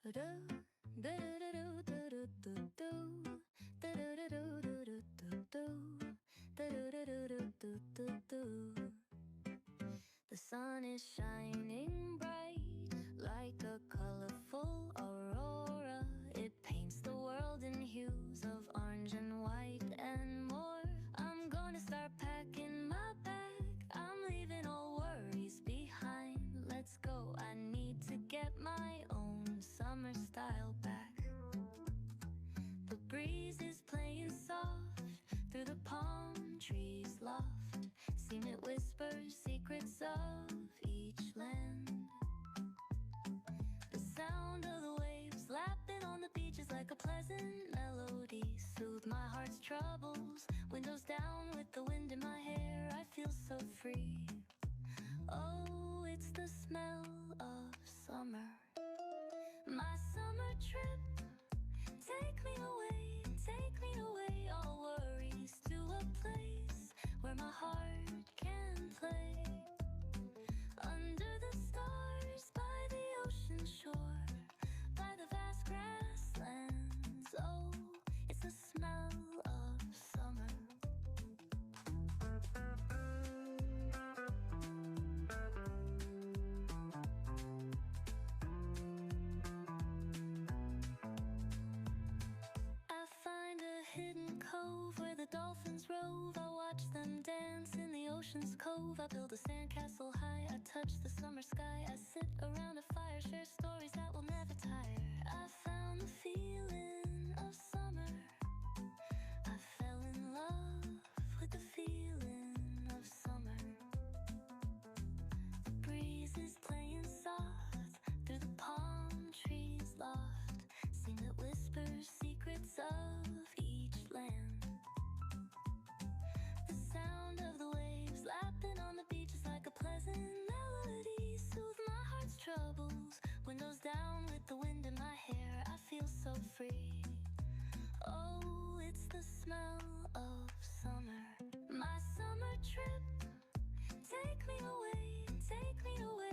The sun is shining bright like a colorful aurora. It paints the world in hues of orange and white and more. I'm gonna start packing my bag. I'm leaving all worries behind. Let's go, I need to get my own summer style back. The breeze is playing soft through the palm trees loft. Seen it whisper secrets of each land. The sound of the waves lapping on the beach is like a pleasant melody. Soothe my heart's troubles. Windows down with the wind in my hair. I feel so free. Oh, it's the smell of summer. My summer trip. Take me away, all worries to a place where my heart can play. Under the stars, by the ocean shore, by the vast grasslands. Oh, it's the smell of summer. I find a hidden cove where the dolphins rove. I watch them dance in the ocean's cove. I build a sandcastle high. I touch the summer sky. I sit around a fire, share stories that will never tire. I found the feeling of summer. I fell in love with the feeling of summer. The breeze is playing soft through the palm trees loft. Sing it whispers secrets of each land. The sound of the waves lapping on the beach is like a pleasant melody. Soothe my heart's troubles. Windows down with the wind in my hair. I feel so free. Oh, it's the smell of summer. My summer trip. Take me away, take me away.